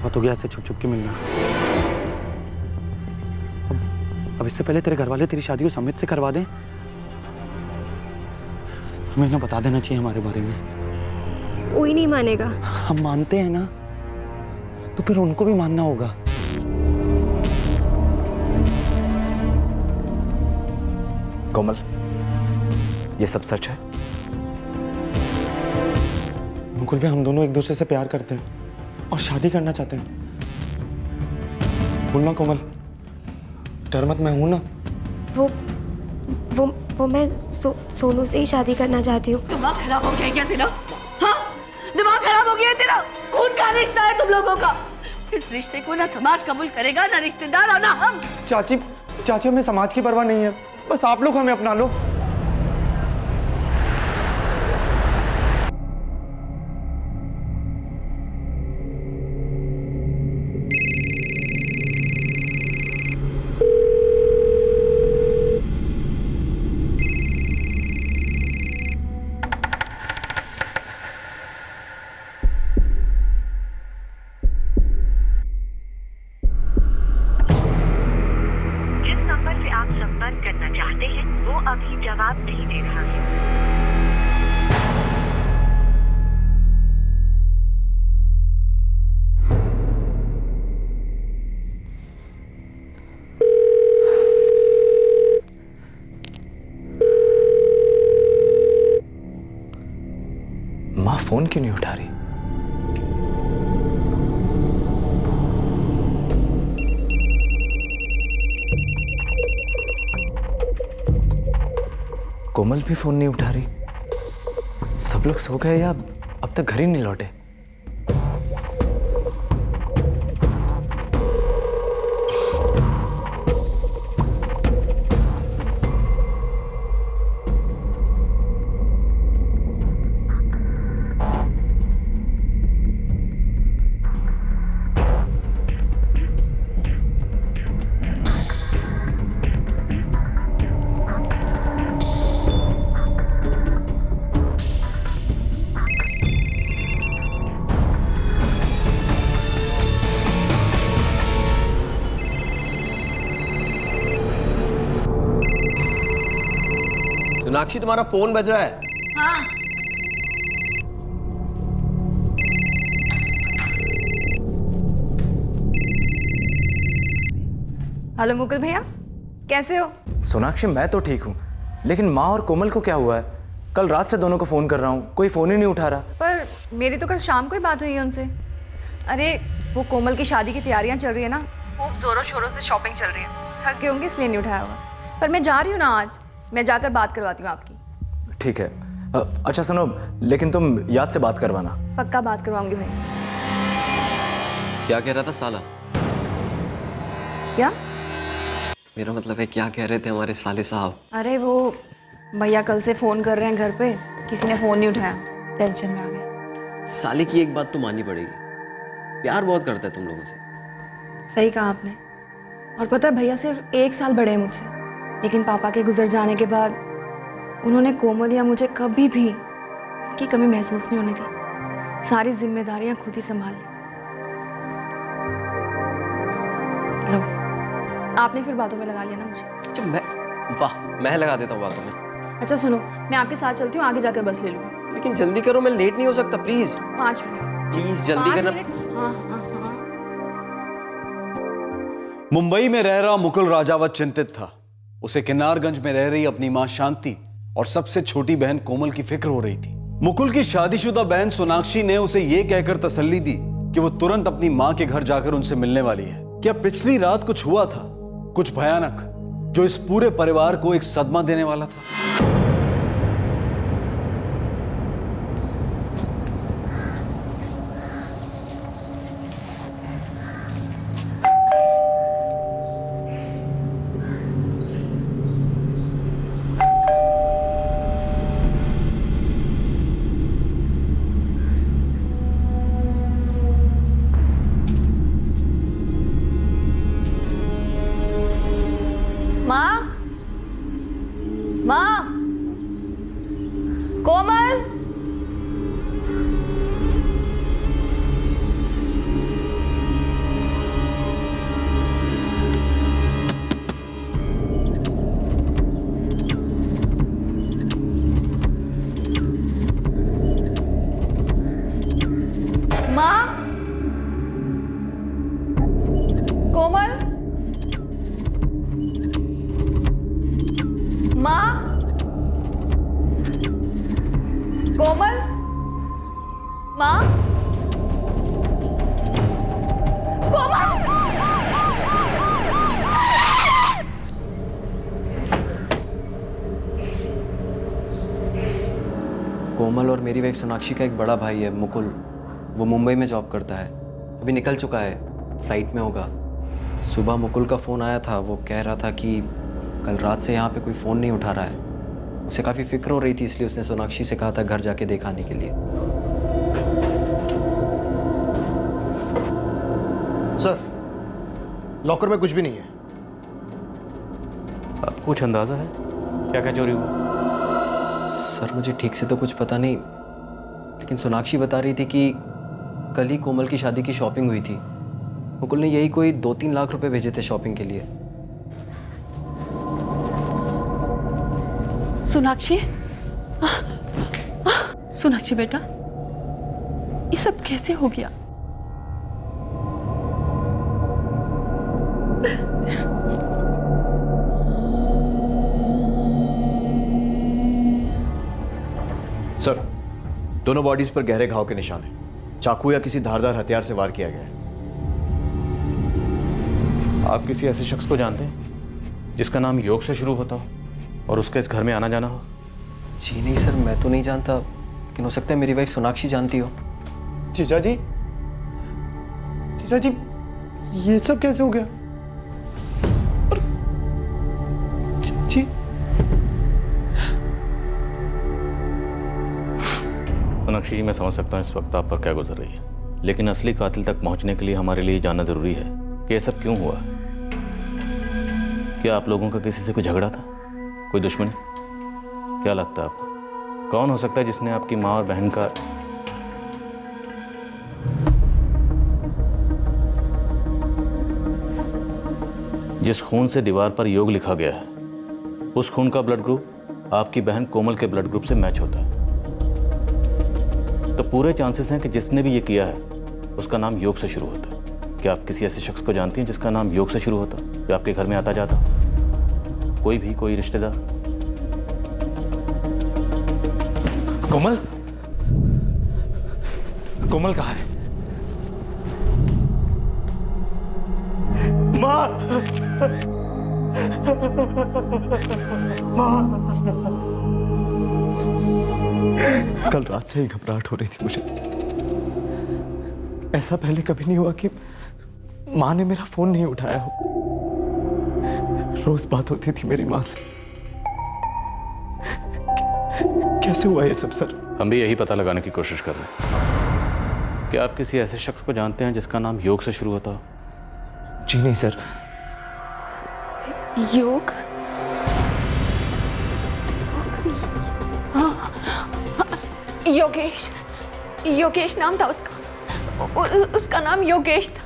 बहुत हो गया ऐसे छुप छुप के मिलना। अब इससे पहले तेरे घर वाले तेरी शादी को समित से करवा दें। हमें ना बता देना चाहिए हमारे बारे में। कोई नहीं मानेगा। हम मानते हैं ना, तो फिर उनको भी मानना होगा। कोमल, ये सब सच है? मुकुल भाई, हम दोनों एक दूसरे से प्यार करते हैं और शादी करना चाहते हैं। बोलना कोमल, डर मत, मैं हूं ना। वो मैं सोनू से ही शादी करना चाहती हूँ। दिमाग खराब हो गया क्या तेरा? हाँ, दिमाग खराब हो गया है तेरा? खून का रिश्ता है तुम लोगों का। इस रिश्ते को ना समाज कबूल करेगा, ना रिश्तेदार और ना हम। चाची हमें समाज की परवाह नहीं है, बस आप लोग हमें अपना लो। करना चाहते हैं वो अभी जवाब नहीं दे रहा है। माँ फोन क्यों नहीं उठा रही? कोमल भी फोन नहीं उठा रही। सब लोग सो गए या अब तक घर ही नहीं लौटे? सोनाक्षी, तुम्हारा फोन बज रहा है। हाँ। हेलो मुकुल भैया, कैसे हो? सोनाक्षी, मैं तो ठीक हूँ, लेकिन माँ और कोमल को क्या हुआ है? कल रात से दोनों को फोन कर रहा हूँ, कोई फोन ही नहीं उठा रहा। पर मेरी तो कल शाम को ही बात हुई है उनसे। अरे वो कोमल की शादी की तैयारियां चल रही है ना, खूब जोरों शोरों से शॉपिंग चल रही है। थक गए होंगे इसलिए नहीं उठाया होगा। पर मैं जा रही हूँ ना आज, मैं जाकर बात करवाती हूँ आपकी। ठीक है। अच्छा सुनो, लेकिन तुम याद से बात करवाना। पक्का बात करवाऊंगी भाई। क्या कह रहा था साला? क्या? मेरा मतलब है, क्या कह रहे थे हमारे साले साहब? अरे वो भैया कल से फ़ोन कर रहे हैं घर पे, किसी ने फ़ोन नहीं उठाया, टेंशन में आ गए। साले की एक बात तो माननी पड़ेगी, प्यार बहुत करता है तुम लोगों से। सही कहा आपने। और पता है भैया सिर्फ 1 साल बड़े हैं मुझसे, लेकिन पापा के गुजर जाने के बाद उन्होंने कोमल या मुझे कभी भी उनकी कमी महसूस नहीं होने दी। सारी जिम्मेदारियां खुद ही संभाल ली। लो, आपने फिर बातों में लगा लिया ना मुझे। अच्छा, मैं लगा देता हूँ बातों में। अच्छा सुनो, मैं आपके साथ चलती हूँ, आगे जाकर बस ले लूँगी। लेकिन जल्दी करो, मैं लेट नहीं हो सकता, प्लीज 5 मिनट। प्लीज जल्दी 5 करना। मिनट। हाँ हाँ हाँ। मुंबई में रह रहा मुकुल राजावत चिंतित था। उसे किन्नारगंज में रह रही अपनी मां शांति और सबसे छोटी बहन कोमल की फिक्र हो रही थी। मुकुल की शादीशुदा बहन सोनाक्षी ने उसे यह कहकर तसल्ली दी कि वो तुरंत अपनी मां के घर जाकर उनसे मिलने वाली है। क्या पिछली रात कुछ हुआ था, कुछ भयानक, जो इस पूरे परिवार को एक सदमा देने वाला था। माँ, माँ, मेरी वाइफ सोनाक्षी का एक बड़ा भाई है मुकुल, वो मुंबई में जॉब करता है, अभी निकल चुका है, फ्लाइट में होगा। सुबह मुकुल का फ़ोन आया था, वो कह रहा था कि कल रात से यहाँ पे कोई फ़ोन नहीं उठा रहा है। उसे काफ़ी फिक्र हो रही थी, इसलिए उसने सोनाक्षी से कहा था घर जाके दिखाने के लिए। सर, लॉकर में कुछ भी नहीं है। आपको कुछ अंदाजा है क्या क्या चोरी हुआ? सर मुझे ठीक से तो कुछ पता नहीं, लेकिन सोनाक्षी बता रही थी कि कल ही कोमल की शादी की शॉपिंग हुई थी। मुकुल ने यही कोई 2-3 लाख रुपए भेजे थे शॉपिंग के लिए। सोनाक्षी, सोनाक्षी बेटा, ये सब कैसे हो गया? सर, दोनों बॉडीज पर गहरे घाव के निशान हैं। चाकू या किसी धारदार हथियार से वार किया गया है। आप किसी ऐसे शख्स को जानते हैं जिसका नाम योग से शुरू होता हो और उसका इस घर में आना जाना हो? जी नहीं सर, मैं तो नहीं जानता, लेकिन हो सकता है मेरी वाइफ सोनाक्षी जानती हो। जीजा जी, जीजा जी, ये सब कैसे हो गया? और जी, सोनाक्षी जी, मैं समझ सकता हूँ इस वक्त आप पर क्या गुजर रही है, लेकिन असली कातिल तक पहुंचने के लिए हमारे लिए जानना जरूरी है कि ये सब क्यों हुआ। क्या आप लोगों का किसी से कोई झगड़ा था, कोई दुश्मनी? क्या लगता है आपको कौन हो सकता है जिसने आपकी माँ और बहन का जिस खून से दीवार पर योग लिखा गया है उस खून का ब्लड ग्रुप आपकी बहन कोमल के ब्लड ग्रुप से मैच होता है, तो पूरे चांसेस हैं कि जिसने भी ये किया है उसका नाम योग से शुरू होता है। क्या आप किसी ऐसे शख्स को जानती हैं जिसका नाम योग से शुरू होता है, जो आपके घर में आता जाता? कोई भी, कोई रिश्तेदार? कोमल, कोमल कहाँ है? माँ, माँ, कल रात से ही घबराहट हो रही थी मुझे। ऐसा पहले कभी नहीं हुआ कि माँ ने मेरा फोन नहीं उठाया हो। रोज बात होती थी मेरी माँ से। कैसे हुआ ये सब सर? हम भी यही पता लगाने की कोशिश कर रहे हैं। क्या आप किसी ऐसे शख्स को जानते हैं जिसका नाम योग से शुरू होता हो? जी नहीं सर। योग? हाँ, योगेश, योगेश नाम था उसका। उसका नाम योगेश था।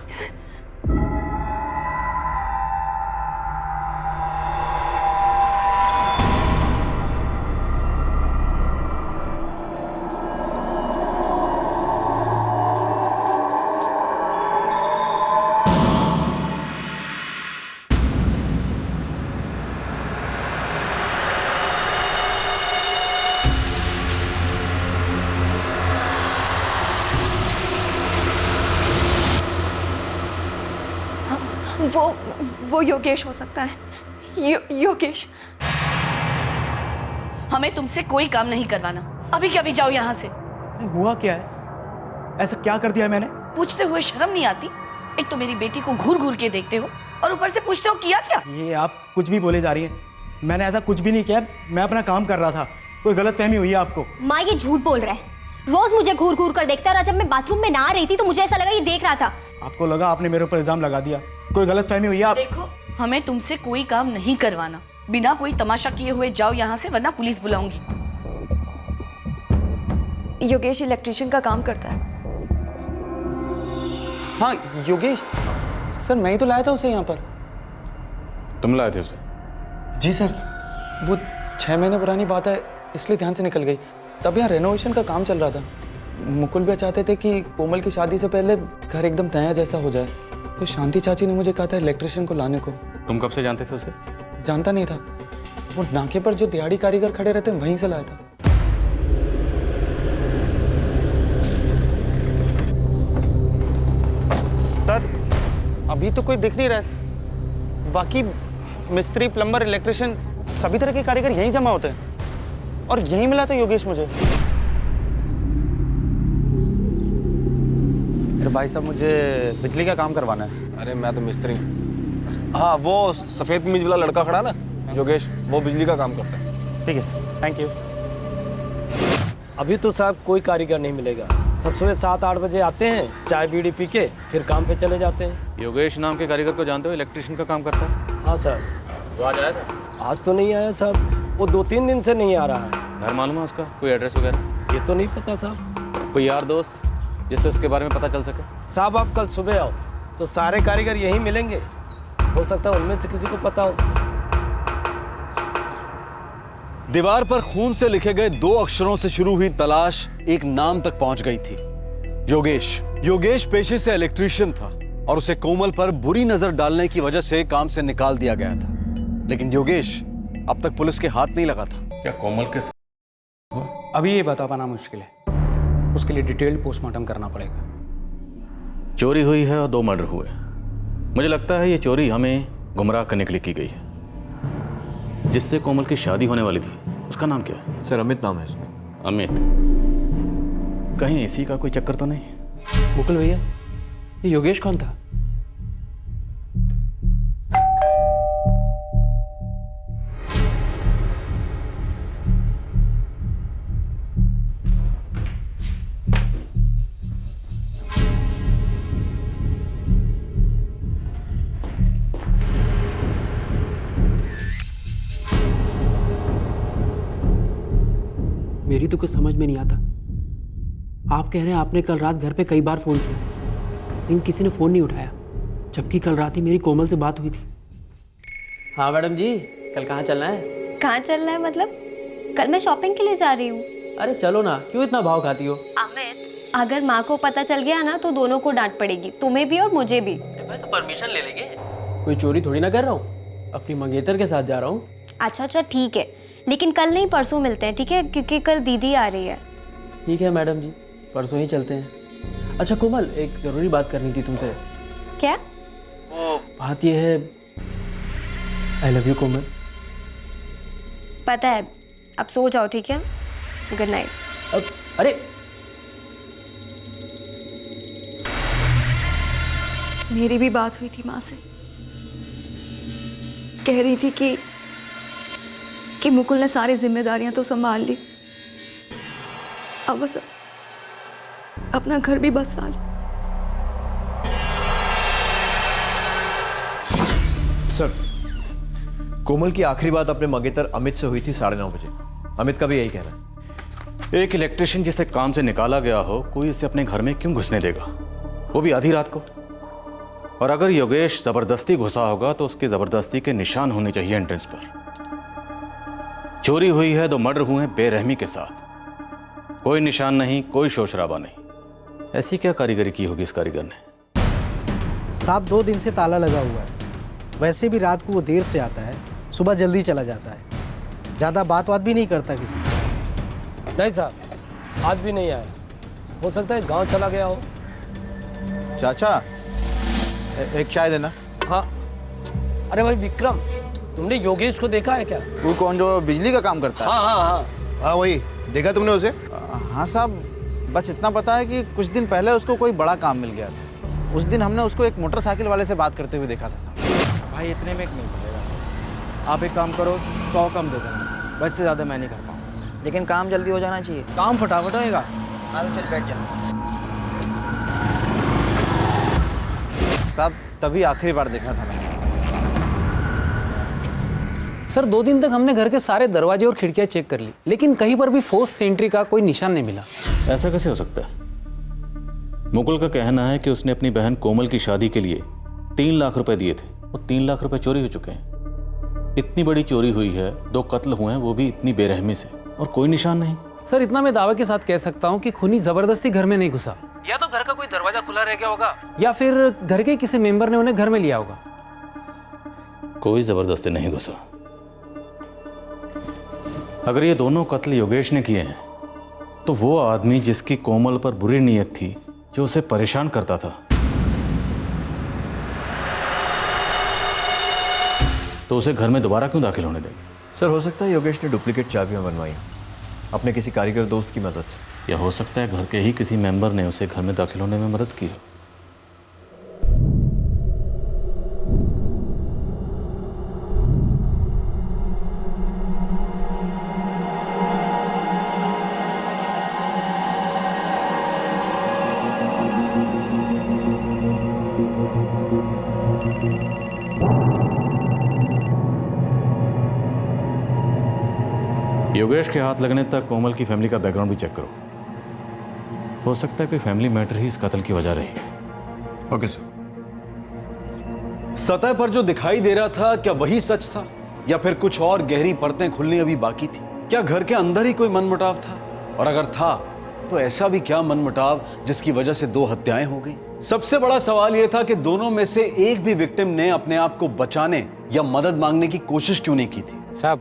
वो योगेश हो सकता है। योगेश। हमें तुमसे कोई काम नहीं करवाना, अभी के अभी जाओ यहाँ से। हुआ क्या है? ऐसा क्या कर दिया मैंने? पूछते हुए शर्म नहीं आती? एक तो मेरी बेटी को घूर घूर के देखते हो और ऊपर से पूछते हो किया क्या? ये आप कुछ भी बोले जा रही हैं। मैंने ऐसा कुछ भी नहीं किया, मैं अपना काम कर रहा था। कोई गलतफहमी हुई है आपको? माँ ये झूठ बोल रहा है। रोज मुझे घूर घूर कर देखता है और जब मैं बाथरूम में ना रही थी तो मुझे ऐसा लगा ये देख रहा था। आपको लगा आपने मेरे ऊपर इल्जाम लगा दिया? कोई गलतफहमी हुई है आप? देखो, हमें तुमसे कोई काम नहीं करवाना। बिना कोई तमाशा किए हुए जाओ यहाँ से, वरना पुलिस बुलाऊंगी। योगेश इलेक्ट्रिशियन का काम करता है। हाँ योगेश सर, मैं ही तो लाया था उसे यहाँ पर। तुम लाए थे उसे? जी सर, वो 6 महीने पुरानी बात है, इसलिए ध्यान से निकल गई। तब यहाँ रेनोवेशन का काम चल रहा था। मुकुल भी चाहते थे कि कोमल की शादी से पहले घर एकदम नया जैसा हो जाए, तो शांति चाची ने मुझे कहा था इलेक्ट्रिशियन को लाने को। तुम कब से जानते थे उसे? जानता नहीं था, वो नाके पर जो दिहाड़ी कारीगर खड़े रहते हैं वहीं से लाया था। सर अभी तो कोई दिख नहीं रहा है, बाकी मिस्त्री, प्लम्बर, इलेक्ट्रिशियन सभी तरह के कारीगर यहीं जमा होते हैं, और यहीं मिला था योगेश मुझे। अरे भाई साहब मुझे बिजली का काम करवाना है। अरे मैं तो मिस्त्री हूँ। हाँ, वो सफ़ेद कमीज वाला लड़का खड़ा ना, योगेश, वो बिजली का काम करता है। ठीक है, थैंक यू। अभी तो साहब कोई कारीगर नहीं मिलेगा। सब सुबह 7-8 बजे आते हैं, चाय बीड़ी पी के फिर काम पे चले जाते हैं। योगेश नाम के कारीगर को जानते हो? इलेक्ट्रिशियन का काम करता है। हाँ सर। वो आज आया था? आज तो नहीं आया साहब, वो 2-3 दिन से नहीं आ रहा है। घर मालूम है उसका? कोई एड्रेस वगैरह? ये तो नहीं पता साहब। कोई यार दोस्त जिससे उसके बारे में पता चल सके? साहब आप कल सुबह आओ तो सारे कारीगर यहीं मिलेंगे, हो सकता है उनमें से किसी को पता हो। दीवार पर खून से लिखे गए 2 अक्षरों से शुरू हुई तलाश एक नाम तक पहुंच गई थी, योगेश। योगेश पेशे से इलेक्ट्रिशियन था और उसे कोमल पर बुरी नजर डालने की वजह से काम से निकाल दिया गया था। लेकिन योगेश अब तक पुलिस के हाथ नहीं लगा था। क्या कोमल के अभी ये बता पाना मुश्किल है, उसके लिए डिटेल्ड पोस्टमार्टम करना पड़ेगा। चोरी हुई है और 2 मर्डर हुए। मुझे लगता है ये चोरी हमें गुमराह करने के लिए की गई है। जिससे कोमल की शादी होने वाली थी, उसका नाम क्या है? सर अमित नाम है उसका। अमित? कहीं इसी का कोई चक्कर तो नहीं? मुकुल भैया, ये योगेश कौन था? मेरी तो कुछ समझ में नहीं आता। आप कह रहे हैं आपने कल रात घर पे कई बार फ़ोन किया, लेकिन किसी ने फ़ोन नहीं उठाया, जबकि कल रात ही मेरी कोमल से बात हुई थी। हाँ मैडम जी, कल कहाँ चलना है? कहाँ चलना है मतलब? कल मैं शॉपिंग के लिए जा रही हूँ। अरे चलो ना, क्यों इतना भाव खाती हो? अमित, अगर माँ को पता चल गया ना तो दोनों को डांट पड़ेगी, तुम्हें भी और मुझे भी। मैं तो परमिशन ले लेंगे। कोई चोरी थोड़ी ना कर रहा हूँ, अपनी मंगेतर के साथ जा रहा हूँ। अच्छा ठीक है, लेकिन कल नहीं परसों मिलते हैं, ठीक है? क्योंकि कल दीदी आ रही है। ठीक है मैडम जी, परसों ही चलते हैं। अच्छा कोमल, एक ज़रूरी बात करनी थी तुमसे। क्या? वो बात ये है, आई लव यू कोमल। पता है, अब सो जाओ, ठीक है? Good night. अब अरे मेरी भी बात हुई थी माँ से, कह रही थी कि मुकुल ने सारी जिम्मेदारियां तो संभाल ली, अब बस अपना घर भी बसा ली। सर कोमल की आखिरी बात अपने मंगेतर अमित से हुई थी 9:30 बजे। अमित का भी यही कहना है। एक इलेक्ट्रिशियन जिसे काम से निकाला गया हो, कोई इसे अपने घर में क्यों घुसने देगा, वो भी आधी रात को? और अगर योगेश जबरदस्ती घुसा होगा तो उसकी जबरदस्ती के निशान होने चाहिए एंट्रेंस पर। चोरी हुई है, 2 मर्डर हुए हैं बेरहमी के साथ, कोई निशान नहीं, कोई शोर शराबा नहीं। ऐसी क्या कारीगरी की होगी इस कारीगर ने? साहब 2 दिन से ताला लगा हुआ है, वैसे भी रात को वो देर से आता है, सुबह जल्दी चला जाता है, ज़्यादा बात भी नहीं करता किसी से। नहीं साहब, आज भी नहीं आया, हो सकता है गांव चला गया हो। चाचा, एक चाय देना। हाँ, अरे भाई विक्रम, तुमने योगेश को देखा है क्या? वो कौन जो बिजली का काम करता है? हाँ हाँ हाँ हाँ वही, देखा तुमने उसे? हाँ साहब, बस इतना पता है कि कुछ दिन पहले उसको कोई बड़ा काम मिल गया था। उस दिन हमने उसको एक मोटरसाइकिल वाले से बात करते हुए देखा था साहब। भाई इतने में नहीं पड़ेगा, आप एक काम करो, 100 कम दे देना, वैसे ज़्यादा मैं नहीं कर पाऊँ। लेकिन काम जल्दी हो जाना चाहिए। काम फटाफट होएगा। हाँ तो चल बैठ जा। साहब तभी आखिरी बार देखा था मैंने। सर 2 दिन तक हमने घर के सारे दरवाजे और खिड़कियां चेक कर ली, लेकिन कहीं पर भी फोर्स एंट्री का कोई निशान नहीं मिला। ऐसा कैसे हो सकता है? मुकुल का कहना है कि उसने अपनी बहन कोमल की शादी के लिए 3 लाख रुपए दिए थे, और 3 लाख रुपए चोरी हो चुके हैं। इतनी बड़ी चोरी हुई है, 2 कत्ल हुए हैं, वो भी इतनी बेरहमी से, और कोई निशान नहीं। सर इतना मैं दावे के साथ कह सकता हूँ कि खूनी जबरदस्ती घर में नहीं घुसा, या तो घर का कोई दरवाजा खुला रह गया होगा, या फिर घर के किसी मेंबर ने उन्हें घर में लिया होगा। कोई जबरदस्ती नहीं घुसा। अगर ये दोनों कत्ल योगेश ने किए हैं, तो वो आदमी जिसकी कोमल पर बुरी नीयत थी, जो उसे परेशान करता था, तो उसे घर में दोबारा क्यों दाखिल होने देंगे? सर हो सकता है योगेश ने डुप्लीकेट चाबियां बनवाई अपने किसी कारीगर दोस्त की मदद से। या हो सकता है घर के ही किसी मेंबर ने उसे घर में दाखिल होने में मदद की हो। योगेश के हाथ लगने तक कोमल की फैमिली का बैकग्राउंड भी चेक करो। हो सकता है कोई फैमिली मैटर ही इस कत्ल की वजह रही। Okay sir. सतह पर जो दिखाई दे रहा था क्या वही सच था या फिर कुछ और गहरी परतें खुलनी अभी बाकी थी? क्या घर के अंदर ही कोई मनमुटाव था? और अगर था तो ऐसा भी क्या मनमुटाव जिसकी वजह से 2 हत्याएं हो गई? सबसे बड़ा सवाल यह था कि दोनों में से एक भी विक्टिम ने अपने आप को बचाने या मदद मांगने की कोशिश क्यों नहीं की थी? साहब,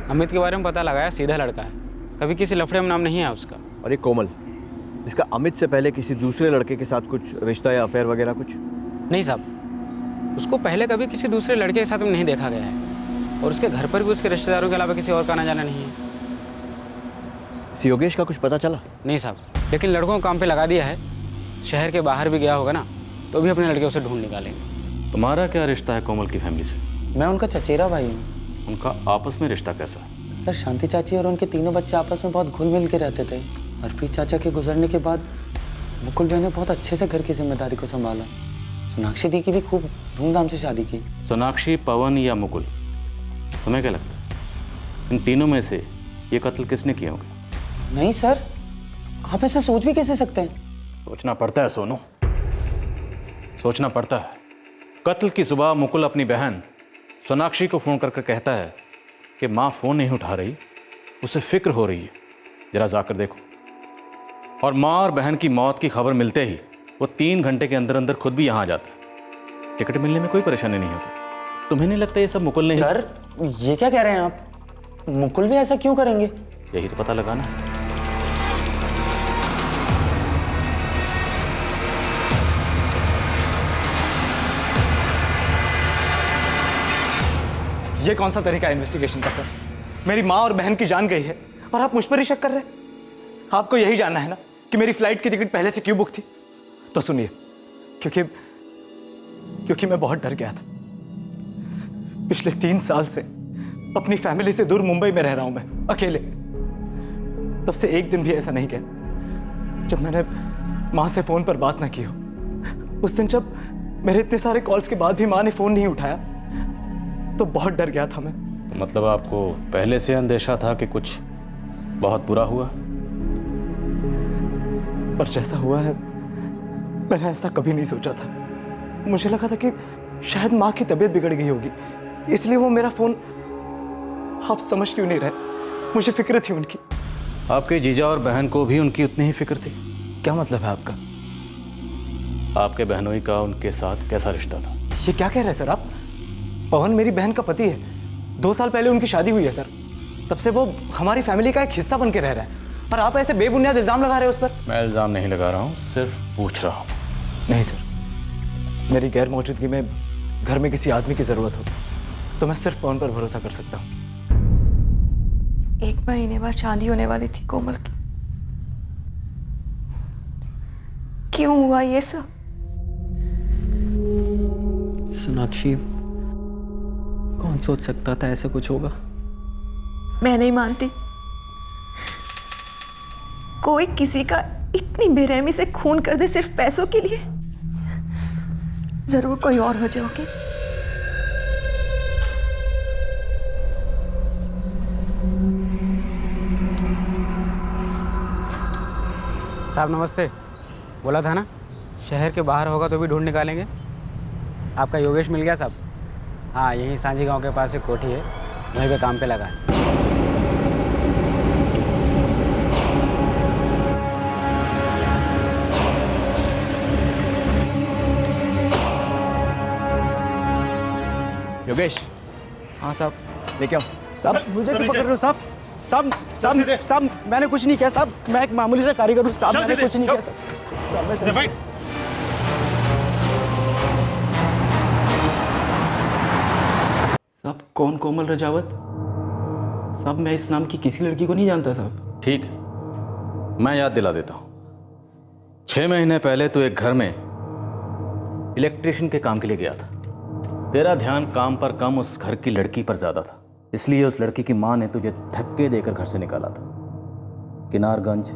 अमित के बारे में पता लगाया, सीधा लड़का है, कभी किसी लफड़े में नाम नहीं है उसका। और ये कोमल, इसका अमित से पहले किसी दूसरे लड़के के साथ कुछ रिश्ता या अफेयर वगैरह कुछ? नहीं साहब, उसको पहले कभी किसी दूसरे लड़के के साथ में नहीं देखा गया है और उसके घर पर भी उसके रिश्तेदारों के अलावा किसी और का आना जाना नहीं है। योगेश का कुछ पता चला? नहीं साहब, लेकिन लड़कों को काम पे लगा दिया है। शहर के बाहर भी गया होगा ना, तो भी अपने लड़के उसे ढूंढ निकालेंगे। तुम्हारा क्या रिश्ता है कोमल की फैमिली से? मैं उनका चचेरा भाई हूँ। उनका आपस में रिश्ता कैसा है? सर, शांति चाची और उनके तीनों बच्चे आपस में बहुत घुल मिल के रहते थे। हरप्रीत चाचा के गुजरने के बाद मुकुल भैया ने बहुत अच्छे से घर की जिम्मेदारी को संभाला। सोनाक्षी दी की भी खूब धूमधाम से शादी की। सोनाक्षी, पवन या मुकुल, तुम्हें क्या लगता है इन तीनों में से ये कत्ल किसने किए होंगे? नहीं सर, आप ऐसा सोच भी कैसे सकते हैं? सोचना पड़ता है सोनू, सोचना पड़ता है। कत्ल की सुबह मुकुल अपनी बहन सोनाक्षी को फ़ोन करके कहता है कि माँ फ़ोन नहीं उठा रही, उसे फिक्र हो रही है, ज़रा जाकर देखो। और माँ और बहन की मौत की खबर मिलते ही वो 3 घंटे के अंदर अंदर खुद भी यहाँ आ जाता है। टिकट मिलने में कोई परेशानी नहीं होती। तुम्हें नहीं लगता ये सब मुकुल ने? सर, ये क्या कह रहे हैं आप? मुकुल भी ऐसा क्यों करेंगे? यही तो पता लगाना है। ये कौन सा तरीका है इन्वेस्टिगेशन का सर? मेरी माँ और बहन की जान गई है और आप मुझ पर ही शक कर रहे हैं। आपको यही जानना है ना कि मेरी फ्लाइट की टिकट पहले से क्यों बुक थी? तो सुनिए, क्योंकि मैं बहुत डर गया था। पिछले 3 साल से अपनी फैमिली से दूर मुंबई में रह रहा हूं मैं, अकेले। तब से एक दिन भी ऐसा नहीं गया जब मैंने माँ से फोन पर बात ना की हो। उस दिन जब मेरे इतने सारे कॉल्स के बाद भी माँ ने फोन नहीं उठाया तो बहुत डर गया था मैं। तो मतलब आपको पहले से अंदेशा था कि कुछ बहुत बुरा हुआ? पर जैसा हुआ है मैंने ऐसा कभी नहीं सोचा था। मुझे लगा था कि शायद माँ की तबीयत बिगड़ गई होगी, इसलिए वो मेरा फोन। आप समझ क्यों नहीं रहे? मुझे फिक्र थी उनकी। आपके जीजा और बहन को भी उनकी उतनी ही फिक्र थी? क्या मतलब है आपका? आपके बहनोई का उनके साथ कैसा रिश्ता था? ये क्या कह रहे हैं सर आप? पवन मेरी बहन का पति है। 2 साल पहले उनकी शादी हुई है सर। तब से वो हमारी फैमिली का एक हिस्सा बन के रह रहा है और आप ऐसे बेबुनियाद इल्जाम लगा रहे हो उस पर। मैं इल्जाम नहीं लगा रहा हूँ, सिर्फ पूछ रहा हूँ। नहीं सर, मेरी गैर मौजूदगी में घर में किसी आदमी की जरूरत हो तो मैं सिर्फ पवन पर भरोसा कर सकता हूँ। 1 महीने बाद शादी होने वाली थी कोमल की। क्यों हुआ ये सब? सोनाक्षी, कौन सोच सकता था ऐसा कुछ होगा? मैं नहीं मानती। कोई किसी का इतनी बेरहमी से खून कर दे सिर्फ पैसों के लिए। जरूर कोई और वजह होगी। साहब नमस्ते। बोला था ना शहर के बाहर होगा तो भी ढूंढ निकालेंगे। आपका योगेश मिल गया साहब? हाँ, यहीं सांझी गांव के पास एक कोठी है, वहीं पे काम पे लगा है। योगेश। हाँ साहब। लेके आओ। साहब मुझे क्यों पकड़ रहे हो साहब? साहब मैंने कुछ नहीं किया साहब। मैं एक मामूली सा कारीगर हूँ साहब। मैंने कुछ नहीं किया साहब। साहब, कौन कोमल रजावत? साहब, मैं इस नाम की किसी लड़की को नहीं जानता साहब। ठीक है, मैं याद दिला देता हूं। 6 महीने पहले तू एक घर में इलेक्ट्रिशियन के काम के लिए गया था। तेरा ध्यान काम पर कम उस घर की लड़की पर ज्यादा था, इसलिए उस लड़की की मां ने तुझे धक्के देकर घर से निकाला था। किनारगंज,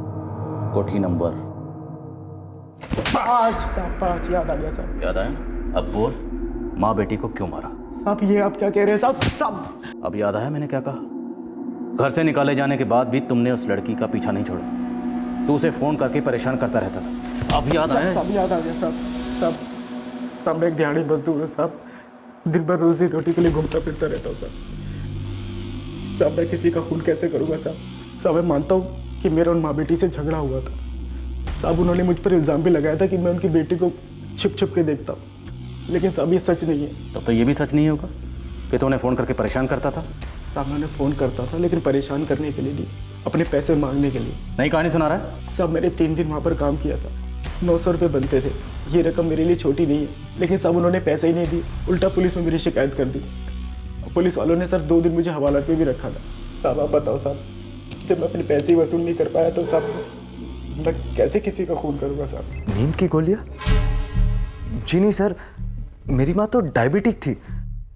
कोठी नंबर 5 साहब, 5 याद आ गया साहब। याद आया? अब बोल, माँ बेटी को क्यों मारा? साहब ये आप क्या कह रहे हैं साहब? अब याद आया मैंने क्या कहा? घर से निकाले जाने के बाद भी तुमने उस लड़की का पीछा नहीं छोड़ा। तू उसे फोन करके परेशान करता रहता था। अब याद आया? सब याद आ गया साहब। सब मैं एक दिहाड़ी मजदूर हूँ साहब। दिन भर रोजी रोटी के लिए घूमता फिरता रहता हूँ साहब। मैं किसी का खून कैसे करूँगा साहब? मैं मानता हूँ कि मेरा उन माँ बेटी से झगड़ा हुआ था साहब। उन्होंने मुझ पर इल्ज़ाम भी लगाया था कि मैं उनकी बेटी को छिप छिप के देखता हूँ, लेकिन साहब ये सच नहीं है। तब तो ये भी सच नहीं होगा कि तू उन्हें फ़ोन करके परेशान करता था? साहब मैंने फ़ोन करता था, लेकिन परेशान करने के लिए नहीं, अपने पैसे मांगने के लिए। नई कहानी सुना रहा है? साहब मैंने 3 दिन वहाँ पर काम किया था, 900 रुपये बनते थे। ये रकम मेरे लिए छोटी नहीं है, लेकिन साहब उन्होंने पैसे ही नहीं दिए, उल्टा पुलिस में मेरी शिकायत कर दी। पुलिस वालों ने सर 2 दिन मुझे हवालात पे भी रखा था। साहब आप बताओ साहब, जब मैं अपने पैसे ही वसूल नहीं कर पाया तो साहब मैं कैसे किसी का खून करूँगा साहब? नींद की गोलियाँ? जी नहीं सर, मेरी माँ तो डायबिटिक थी,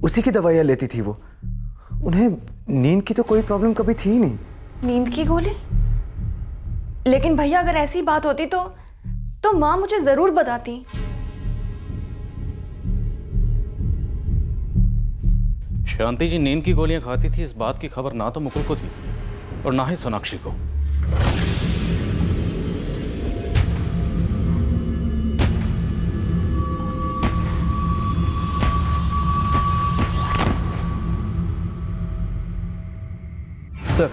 उसी की दवाइयाँ लेती थी वो। उन्हें नींद की तो कोई प्रॉब्लम कभी थी ही नहीं। नींद की गोली? लेकिन भैया अगर ऐसी बात होती तो माँ मुझे जरूर बताती। शांति जी नींद की गोलियां खाती थी, इस बात की खबर ना तो मुकुल को थी और ना ही सोनाक्षी को। सर,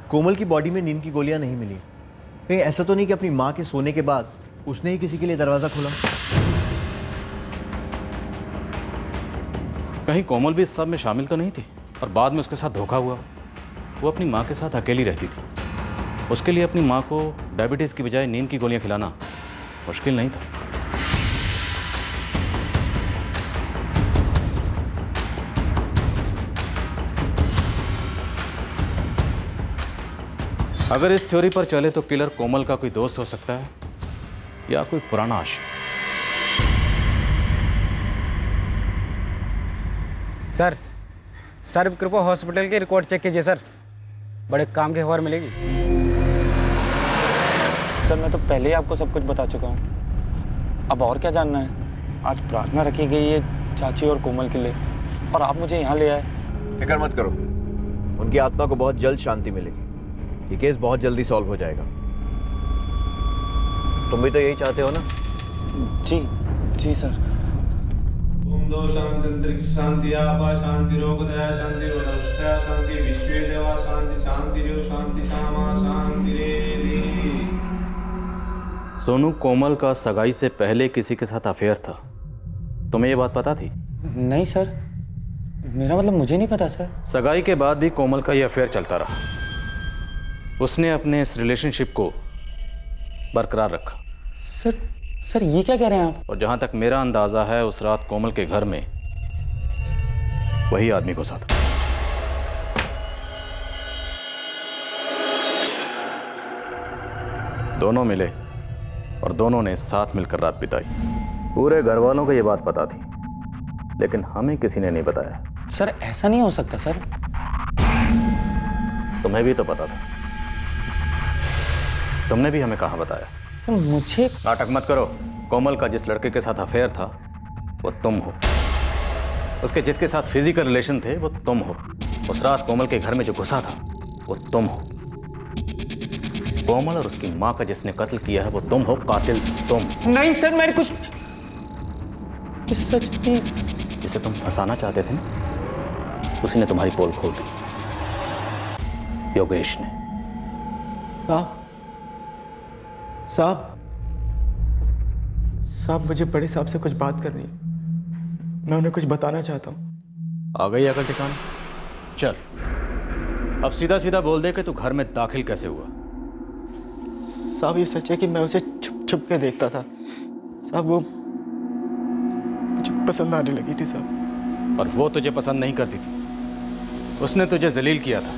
कोमल की बॉडी में नींद की गोलियां नहीं मिली। कहीं ऐसा तो नहीं कि अपनी माँ के सोने के बाद उसने ही किसी के लिए दरवाजा खोला? कहीं कोमल भी इस सब में शामिल तो नहीं थी और बाद में उसके साथ धोखा हुआ? वो अपनी माँ के साथ अकेली रहती थी, उसके लिए अपनी माँ को डायबिटीज़ की बजाय नींद की गोलियां खिलाना मुश्किल नहीं था। अगर इस थ्योरी पर चले तो किलर कोमल का कोई दोस्त हो सकता है या कोई पुराना आशिक। सर कृपया हॉस्पिटल की रिकॉर्ड चेक कीजिए सर, बड़े काम की खबर मिलेगी। सर मैं तो पहले ही आपको सब कुछ बता चुका हूँ, अब और क्या जानना है? आज प्रार्थना रखी गई है चाची और कोमल के लिए और आप मुझे यहाँ ले आए। फिक्र मत करो, उनकी आत्मा को बहुत जल्द शांति मिलेगी। ये केस बहुत जल्दी सॉल्व हो जाएगा। तुम भी तो यही चाहते हो ना? जी सर। ओम दो शांति अंतरिक्ष शांति आपा शांति रोग दया शांति वनस्पति शांति विश्व देवा शांति शांति जो शांति शामा शांति रे। सोनू, कोमल का सगाई से पहले किसी के साथ अफेयर था, तुम्हें ये बात पता थी? नहीं सर, मेरा मतलब मुझे नहीं पता सर। सगाई के बाद भी कोमल का ये अफेयर चलता रहा, उसने अपने इस रिलेशनशिप को बरकरार रखा। सर ये क्या कह रहे हैं आप? और जहां तक मेरा अंदाजा है उस रात कोमल के घर में वही आदमी घुसा था। दोनों मिले और दोनों ने साथ मिलकर रात बिताई। पूरे घर वालों को ये बात पता थी, लेकिन हमें किसी ने नहीं बताया। सर ऐसा नहीं हो सकता सर। तुम्हें भी तो पता था, तुमने भी हमें कहाँ बताया? तो मुझे नाटक मत करो। कोमल का जिस लड़के के साथ अफेयर था वो तुम हो, उसके जिसके साथ फिजिकल रिलेशन थे वो तुम हो, उस रात कोमल के घर में जो घुसा था वो तुम हो, कोमल और उसकी माँ का जिसने कत्ल किया है वो तुम हो, कातिल तुम। नहीं सर, मैंने कुछ सच नहीं। जिसे तुम फंसाना चाहते थे ना, उसी ने तुम्हारी पोल खोल दी, योगेश ने। साहब मुझे बड़े साहब से कुछ बात करनी है, मैं उन्हें कुछ बताना चाहता हूँ। आ गई अकल ठिकाने? चल अब सीधा सीधा बोल दे कि तू घर में दाखिल कैसे हुआ। साहब ये सच है कि मैं उसे छुप छुप के देखता था साहब, वो मुझे पसंद आने लगी थी साहब। और वो तुझे पसंद नहीं करती थी, उसने तुझे जलील किया था,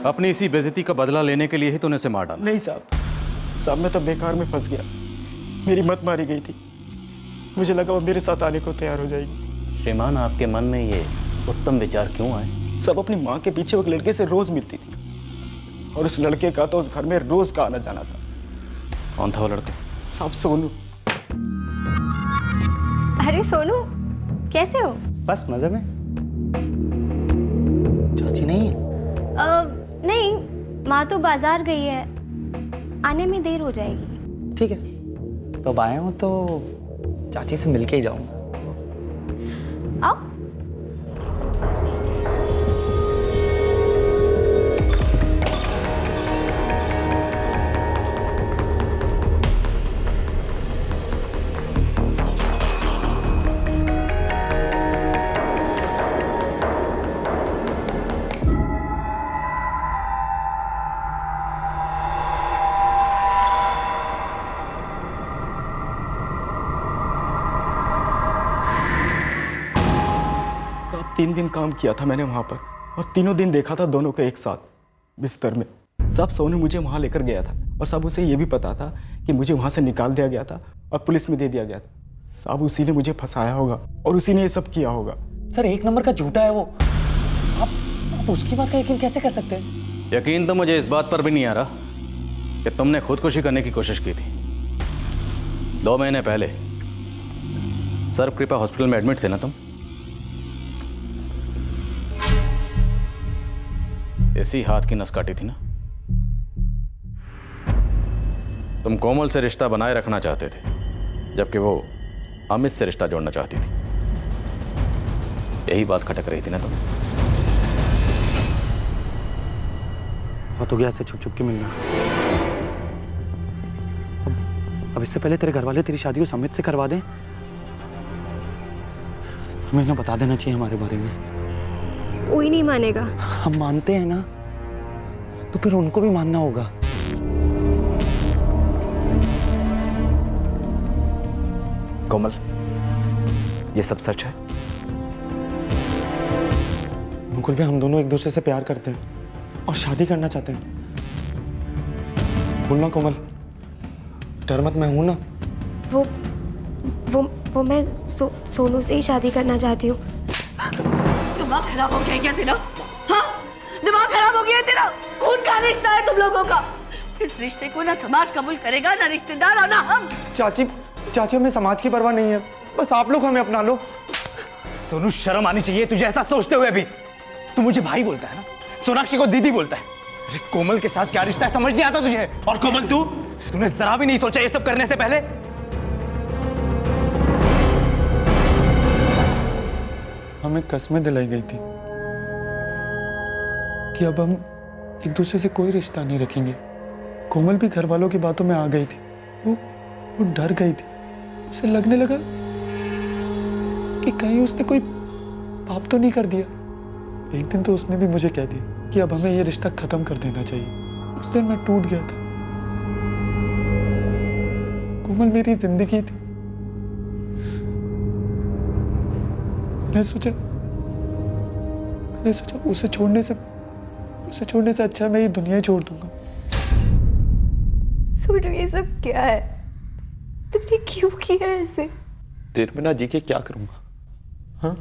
अपनी इसी बेइज्जती का बदला लेने के लिए ही तूने उसे मार डाला। नहीं साहब, मैं तो बेकार में फंस गया। मेरी मत मारी गई थी। मुझे लगा वो मेरे साथ आने को तैयार हो जाएगी। श्रीमान, आपके मन में ये उत्तम विचार क्यों आए? सब अपनी माँ के पीछे एक लड़के से रोज मिलती थी और उस लड़के का तो उस घर में रोज का आना जाना था। कौन था वो लड़का? साहब सोनू। अरे सोनू, कैसे हो? बस मजे में। चाची नहीं है? नहीं, माँ तो बाजार गई है, आने में देर हो जाएगी। ठीक है, तो अब आया हूँ तो चाची से मिलके ही जाऊंगा। आओ। साहब 3 दिन काम किया था मैंने वहाँ पर और तीनों दिन देखा था दोनों को एक साथ बिस्तर में। साहब सोनू मुझे वहाँ लेकर गया था और साहब उसे ये भी पता था कि मुझे वहाँ से निकाल दिया गया था और पुलिस में दे दिया गया था। साहब उसी ने मुझे फंसाया होगा और उसी ने ये सब किया होगा। सर 1 नंबर का झूठा है वो। आप उसकी बात का यकीन कैसे कर सकते हैं? यकीन तो मुझे इस बात पर भी नहीं आ रहा कि तुमने खुदकुशी करने की कोशिश की थी। 2 महीने पहले सर्व कृपा हॉस्पिटल में एडमिट थे ना तुम? इसी हाथ की नस काटी थी ना? तुम कोमल से रिश्ता बनाए रखना चाहते थे जबकि वो अमित से रिश्ता जोड़ना चाहती थी। यही बात खटक रही थी ना तुम? बहुत हो गया ऐसे छुप छुप के मिलना। अब इससे पहले तेरे घर वाले तेरी शादी को अमित से करवा दें। हमें ना बता देना चाहिए हमारे बारे में। कोई नहीं मानेगा। हम मानते हैं ना, तो फिर उनको भी मानना होगा। कोमल, ये सब सच है? मुकुल भी हम दोनों एक दूसरे से प्यार करते हैं और शादी करना चाहते हैं। बोलना कोमल, डर मत, मैं हूं ना। वो मैं सोनू से ही शादी करना चाहती हूँ। दिमाग खराब हो गया क्या तेरा? हाँ, दिमाग खराब हो गया है तेरा? खून का रिश्ता है तुम लोगों का। इस रिश्ते को ना समाज कबूल करेगा, ना रिश्तेदार और ना हम। चाची हमें समाज की परवाह नहीं है, बस आप लोग हमें अपना लो। सोनू, शर्म आनी चाहिए तुझे ऐसा सोचते हुए भी। तू मुझे भाई बोलता है ना, सोनाक्षी को दीदी बोलता है। अरे कोमल के साथ क्या रिश्ता है समझ नहीं आता तुझे? और कोमल तूने जरा भी नहीं सोचा ये सब करने से पहले? हमें कस्में दिलाई गई थी कि अब हम एक दूसरे से कोई रिश्ता नहीं रखेंगे। कोमल भी घर वालों की बातों में आ गई थी। वो डर गई थी। उसे लगने लगा कि कहीं उसने कोई पाप तो नहीं कर दिया। एक दिन तो उसने भी मुझे कह दिया कि अब हमें ये रिश्ता खत्म कर देना चाहिए। उस दिन मैं टूट गया था। कोमल मेरी जिंदगी थी। मैंने सोचा उसे छोड़ने से अच्छा मैं ये दुनिया ही छोड़ दूंगा। सोनू, ये सब क्या है? तुमने क्यों किया ऐसे? तेरे बिना जी के क्या करूंगा? हाँ,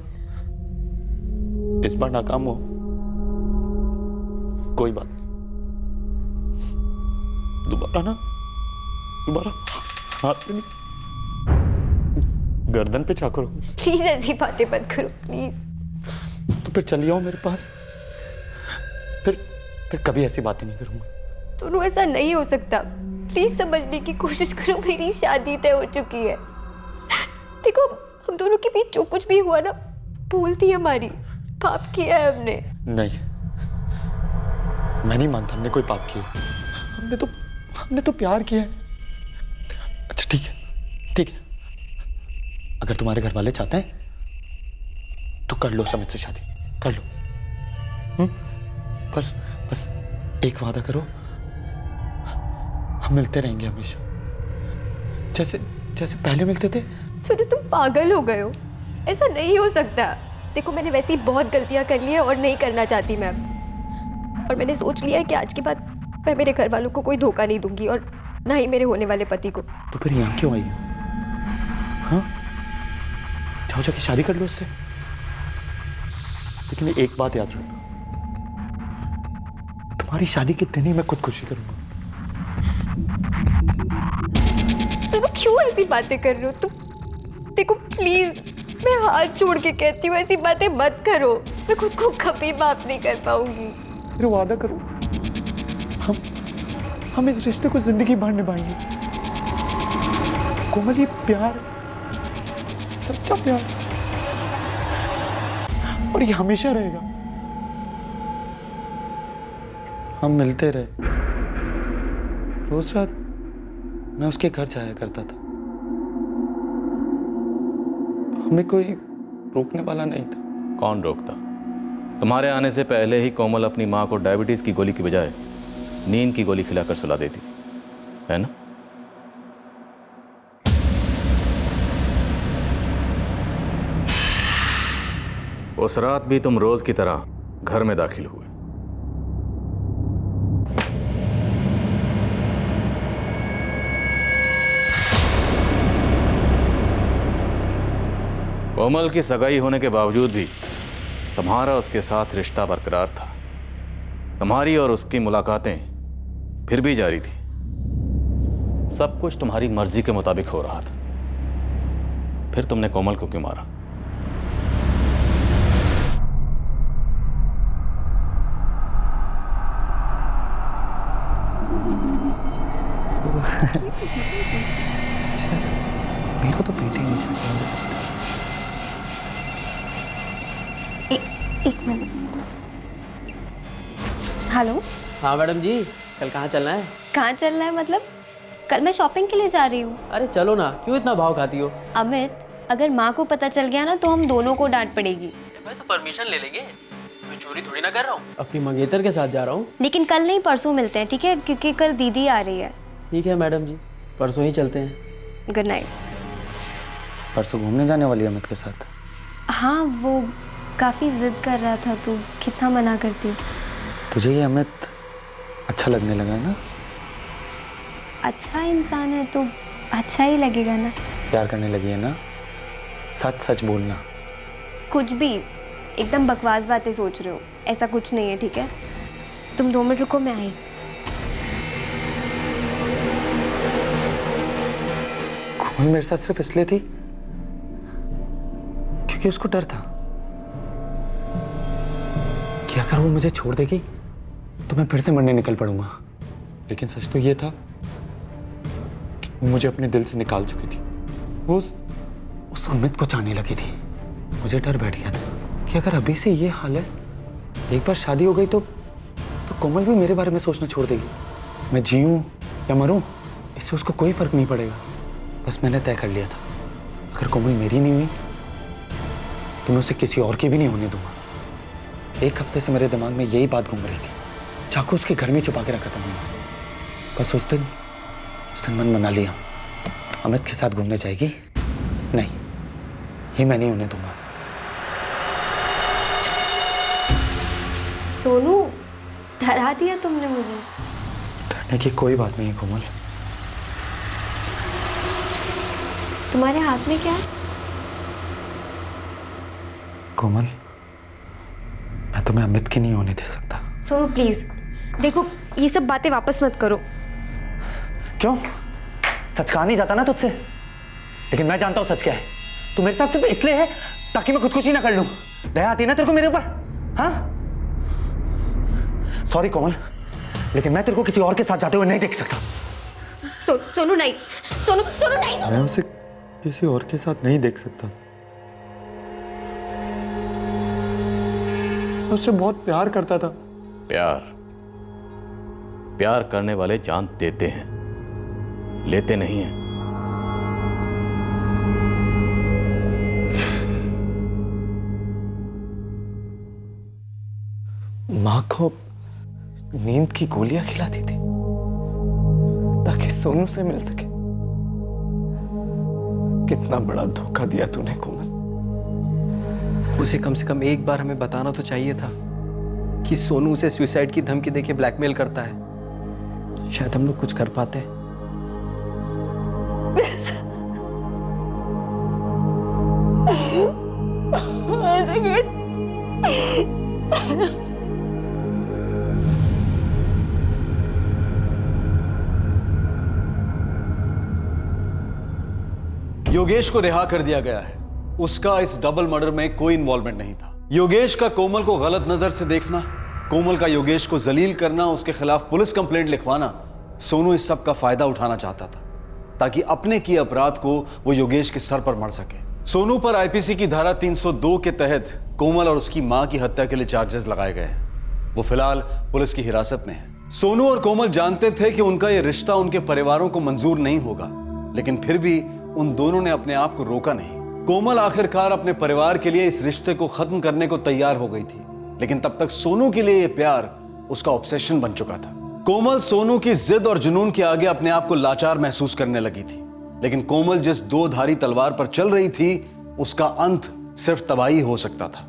इस बार नाकाम हो, कोई बात नहीं। दोबारा हाथ पे नहीं, गर्दन पे चाकू रखो। प्लीज ऐसी बातें मत करो, प्लीज। तो फिर चली आओ मेरे पास, फिर कभी ऐसी बातें नहीं करूंगा। तो ऐसा नहीं हो सकता। प्लीज समझने की कोशिश करो, मेरी शादी तय हो चुकी है। देखो, हम दोनों के बीच जो कुछ भी हुआ ना, भूल थी हमारी। पाप किया है हमने। नहीं, मैं नहीं मानता हमने कोई पाप किया। हमने तो प्यार किया है। अच्छा ठीक है, अगर तुम्हारे घर वाले चाहते हैं तो कर लो समित से शादी, कर लो। बस एक वादा करो, हम मिलते रहेंगे हमेशा, जैसे पहले मिलते थे। सुनो, तुम पागल हो गए हो। ऐसा नहीं हो सकता। देखो, मैंने वैसे ही बहुत गलतियां कर ली है और नहीं करना चाहती मैं अब। और मैंने सोच लिया है कि आज के बाद मैं मेरे घर वालों को कोई धोखा नहीं दूंगी और ना ही मेरे होने वाले पति को। तो फिर यहाँ क्यों आई? हाँ, जाओ जाके शादी कर लो उससे। लेकिन एक बात याद रखना, तुम्हारी शादी के दिन ही मैं खुदकुशी करूंगा। तुम क्यों ऐसी बातें कर रहे हो? तुम देखो प्लीज, मैं हाथ जोड़ के कहती हूँ ऐसी बातें मत करो। मैं खुद को कभी माफ नहीं कर पाऊंगी। फिर वादा करो, हम इस रिश्ते को जिंदगी भर निभाएंगे। कोमल, ये प्यार, सच्चा प्यार, और ये हमेशा रहेगा। हम मिलते रहे, रोज रात मैं उसके घर जाया करता था। हमें कोई रोकने वाला नहीं था। कौन रोकता? तुम्हारे आने से पहले ही कोमल अपनी माँ को डायबिटीज की गोली की बजाय नींद की गोली खिलाकर सुला देती, है ना? उस रात भी तुम रोज की तरह घर में दाखिल हुए। कोमल की सगाई होने के बावजूद भी तुम्हारा उसके साथ रिश्ता बरकरार था। तुम्हारी और उसकी मुलाकातें फिर भी जारी थी। सब कुछ तुम्हारी मर्जी के मुताबिक हो रहा था। फिर तुमने कोमल को क्यों मारा? मेरे को तो पेट ही नहीं चलता। एक मिनट। हेलो। हाँ मैडम जी, कल कहाँ चलना है? कहाँ चलना है मतलब? कल मैं शॉपिंग के लिए जा रही हूँ। अरे चलो ना, क्यों इतना भाव खाती हो? अमित, अगर माँ को पता चल गया ना तो हम दोनों को डांट पड़ेगी। मैं तो परमिशन ले लेंगे, मैं चोरी थोड़ी ना कर रहा हूँ। अपनी मंगेतर के साथ जा रहा हूँ। लेकिन कल नहीं, परसों मिलते हैं, ठीक है? क्योंकि कल दीदी आ रही है। ठीक है मैडम जी, परसों ही चलते हैं। Good night. परसों घूमने जाने वाली है अमित के साथ? हाँ, वो काफ़ी जिद कर रहा था, तो कितना मना करती। तुझे ये अमित अच्छा लगने लगा है ना? अच्छा इंसान है तो अच्छा ही लगेगा ना। प्यार करने लगी है ना? सच सच बोलना। कुछ भी एकदम बकवास बातें सोच रहे हो, ऐसा कुछ नहीं है, ठीक है? तुम 2 मिनट रुको, मैं आई। कोमल मेरे साथ सिर्फ इसलिए थी क्योंकि उसको डर था कि अगर वो मुझे छोड़ देगी तो मैं फिर से मरने निकल पड़ूंगा। लेकिन सच तो ये था कि वो मुझे अपने दिल से निकाल चुकी थी। वो उस अमित को चाहने लगी थी। मुझे डर बैठ गया था कि अगर अभी से ये हाल है, एक बार शादी हो गई तो कोमल भी मेरे बारे में सोचना छोड़ देगी। मैं जीऊं या मरूं, इससे उसको कोई फर्क नहीं पड़ेगा। बस मैंने तय कर लिया था, अगर कोमल मेरी नहीं हुई तो मैं उसे किसी और की भी नहीं होने दूंगा। एक हफ्ते से मेरे दिमाग में यही बात घूम रही थी। चाकू उसके घर में छुपा के रखा था मैंने। बस उस दिन मन बना लिया, अमित के साथ घूमने जाएगी। नहीं, ये मैं नहीं होने दूंगा। सोनू, डरा दिया तुमने मुझे। डरने की कोई बात नहीं है कोमल। तुम्हारे हाथ में क्या है? कोमल, मैं तुम्हें अमित की नहीं होने दे सकता। सोनू प्लीज, देखो ये सब बातें वापस मत करो। क्यों? सच कहा नहीं जाता ना तुझसे, लेकिन मैं जानता हूं सच क्या है। तू मेरे साथ सिर्फ इसलिए है ताकि मैं खुदकुशी ना कर लूं। दया आती है ना तेरे को मेरे ऊपर? हाँ, सॉरी कोमल, लेकिन मैं तेरे को किसी और के साथ जाते हुए नहीं देख सकता। सोनू नहीं, सोनू नहीं। मैं उसे किसी और के साथ नहीं देख सकता। मैं उससे बहुत प्यार करता था। प्यार करने वाले जान देते हैं, लेते नहीं हैं। माँ को नींद की गोलियां खिलाती थी ताकि सोनू से मिल सके। कितना बड़ा धोखा दिया तूने कोमल। उसे कम से कम एक बार हमें बताना तो चाहिए था कि सोनू उसे सुसाइड की धमकी देके ब्लैकमेल करता है, शायद हम लोग कुछ कर पाते। योगेश को रिहा कर दिया गया है। उसका इस डबल मर्डर में कोई इन्वॉल्वमेंट नहीं था। योगेश का कोमल को गलत नजर से देखना, कोमल का योगेश को जलील करना, उसके खिलाफ पुलिस कंप्लेंट लिखवाना, सोनू इस सब का फायदा उठाना चाहता था ताकि अपने किए अपराध को वो योगेश के सर पर मढ़ सके। सोनू पर आईपीसी की धारा 302 के तहत कोमल और उसकी मां की हत्या के लिए चार्जेस लगाए गए हैं। वो फिलहाल पुलिस की हिरासत में है। सोनू और कोमल जानते थे कि उनका यह रिश्ता उनके परिवारों को मंजूर नहीं होगा, लेकिन फिर भी उन दोनों ने अपने आप को रोका नहीं। कोमल आखिरकार अपने परिवार के लिए इस रिश्ते को खत्म करने को तैयार हो गई थी, लेकिन तब तक सोनू के लिए यह प्यार उसका ऑब्सेशन बन चुका था। कोमल सोनू की जिद और जुनून के आगे अपने आप को लाचार महसूस करने लगी थी, लेकिन कोमल जिस दो धारी तलवार पर चल रही थी उसका अंत सिर्फ तबाही हो सकता था,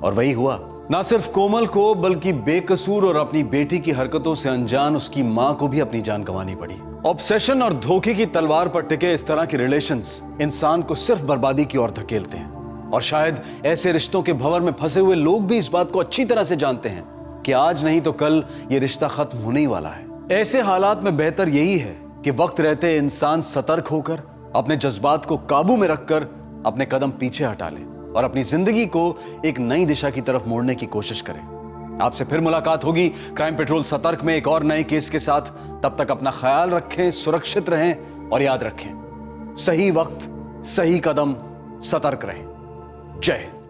और वही हुआ। ना सिर्फ कोमल को बल्कि बेकसूर और अपनी बेटी की हरकतों से अनजान उसकी मां को भी अपनी जान गंवानी पड़ी। ऑब्सेशन और धोखे की तलवार पर टिके इस तरह के रिलेशंस इंसान को सिर्फ बर्बादी की ओर धकेलते हैं, और शायद ऐसे रिश्तों के भंवर में फंसे हुए लोग भी इस बात को अच्छी तरह से जानते हैं कि आज नहीं तो कल ये रिश्ता खत्म होने ही वाला है। ऐसे हालात में बेहतर यही है कि वक्त रहते इंसान सतर्क होकर अपने जज्बात को काबू में रखकर अपने कदम पीछे हटा ले और अपनी जिंदगी को एक नई दिशा की तरफ मोड़ने की कोशिश करें। आपसे फिर मुलाकात होगी क्राइम पेट्रोल सतर्क में एक और नए केस के साथ। तब तक अपना ख्याल रखें, सुरक्षित रहें और याद रखें, सही वक्त, सही कदम, सतर्क रहें। जय हिंद।